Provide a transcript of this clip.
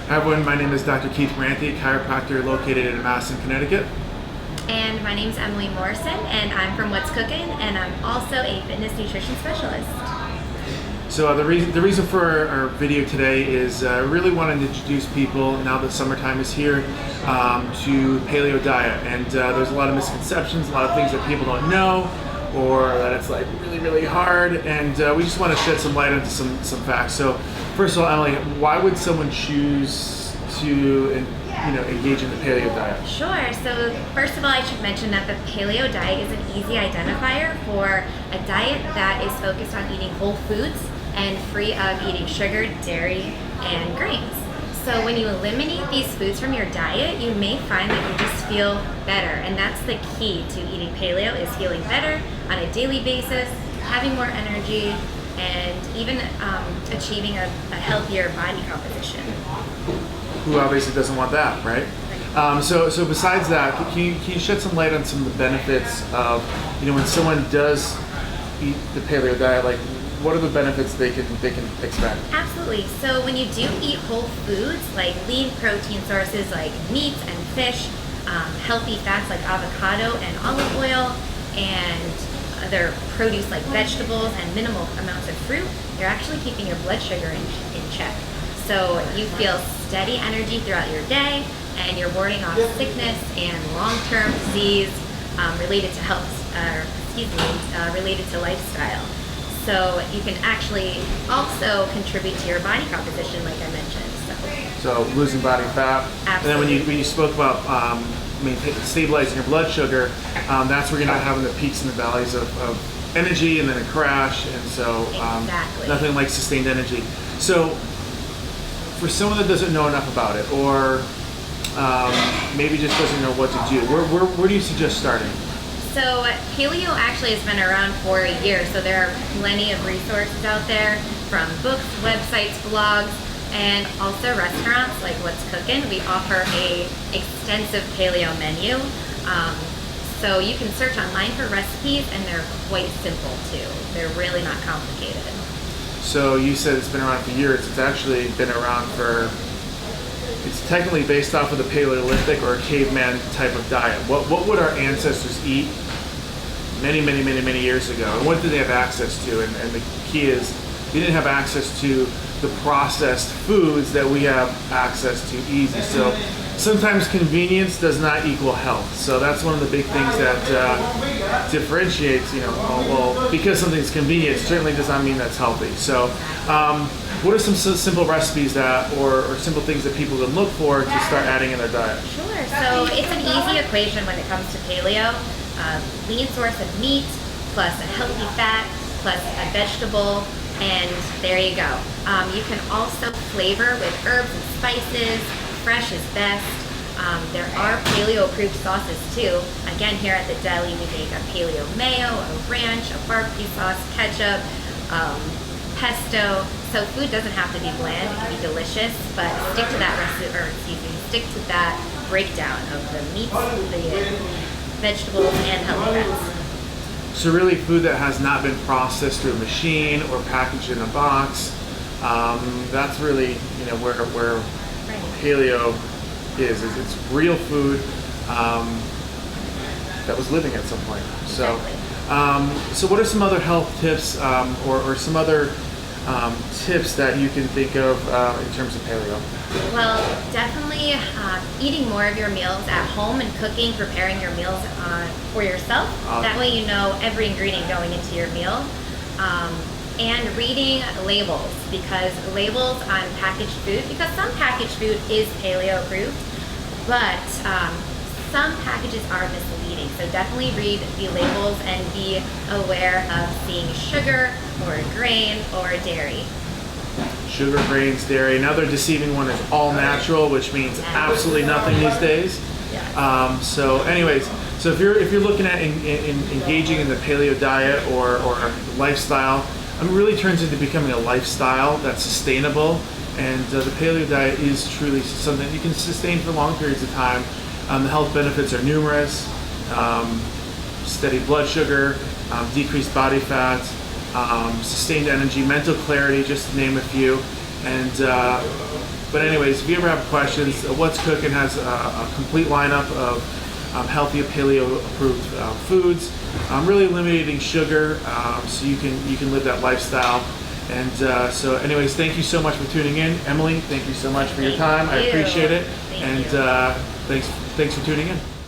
Hi everyone, my name is Dr. Mirante, chiropractor located in Madison, Connecticut. And my name is Emily Morrison, and I'm from Cookin, and I'm also a fitness nutrition specialist. So the reason for our video today is I really wanted to introduce people, now that summertime is here, to paleo diet. And there's a lot of misconceptions, a lot of things that people don't know, or that it's like really hard, and we just want to shed some light into some facts. So first of all, Emily, why would someone choose to engage in the paleo diet? Sure. So first of all, I should mention that the paleo diet is an easy identifier for a diet that is focused on eating whole foods and free of eating sugar, dairy, and grains. So when you eliminate these foods from your diet, you may find that you just feel better. And that's the key to eating paleo, is feeling better on a daily basis, having more energy, and even achieving a healthier body composition. Who obviously doesn't want that, right? So besides that, can you shed some light on some of the benefits of, when someone does eat the paleo diet, like what are the benefits they can expect? Absolutely. So when you do eat whole foods, like lean protein sources like meat and fish, healthy fats like avocado and olive oil, and other produce like vegetables and minimal amounts of fruit, you're actually keeping your blood sugar in check. So you feel steady energy throughout your day, and you're warding off sickness and long-term disease related to related to lifestyle. So you can actually also contribute to your body composition, like I mentioned. So losing body fat. Absolutely. And then when you spoke about stabilizing your blood sugar, that's where you're not having the peaks and the valleys of energy and then a crash. And so exactly. Nothing like sustained energy. So for someone that doesn't know enough about it, or maybe just doesn't know what to do, where do you suggest starting? So paleo actually has been around for a year, so there are plenty of resources out there, from books, websites, blogs, and also restaurants like What's Cookin'. We offer a extensive paleo menu. So you can search online for recipes, and they're quite simple too. They're really not complicated. So you said it's been around for years. It's actually been around it's technically based off of the Paleolithic or caveman type of diet. What would our ancestors eat many years ago? And what did they have access to? And the key is, they didn't have access to the processed foods that we have access to easy. So sometimes convenience does not equal health. So that's one of the big things that differentiates, well, because something's convenient, certainly does not mean that's healthy. So what are some simple recipes or simple things that people can look for to start adding in their diet? Sure. So it's an easy equation when it comes to paleo. Lean source of meat, plus a healthy fat, plus a vegetable, and there you go. You can also flavor with herbs and spices. Fresh is best. There are paleo-approved sauces too. Again, here at the deli, we make a paleo mayo, a ranch, a barbecue sauce, ketchup, pesto. So food doesn't have to be bland; it can be delicious. But stick to that stick to that breakdown of the meats, the vegetables, and healthy fats. So really, food that has not been processed through a machine or packaged in a box. That's really where paleo is. It's real food that was living at some point. So, Exactly. So what are some other health tips or some other tips that you can think of in terms of paleo? Well, definitely eating more of your meals at home and preparing your meals for yourself. That way you know every ingredient going into your meal. And reading labels, because labels on packaged food, because some packaged food is paleo approved, but some packages are misleading. So definitely read the labels and be aware of seeing sugar or grain or dairy. Sugar, grains, dairy. Another deceiving one is all natural, which means absolutely nothing these days. Yeah. So if you're looking at engaging in the paleo diet or lifestyle, it really turns into becoming a lifestyle that's sustainable, and the paleo diet is truly something that you can sustain for long periods of time. The health benefits are numerous: steady blood sugar, decreased body fat, sustained energy, mental clarity, just to name a few. And But anyways, if you ever have questions, What's Cookin has a complete lineup of healthy paleo approved foods, really eliminating sugar, so you can live that lifestyle. And so anyways, thank you so much for tuning in. Emily, thank you so much for your time. I appreciate it. Thank and you. thanks for tuning in.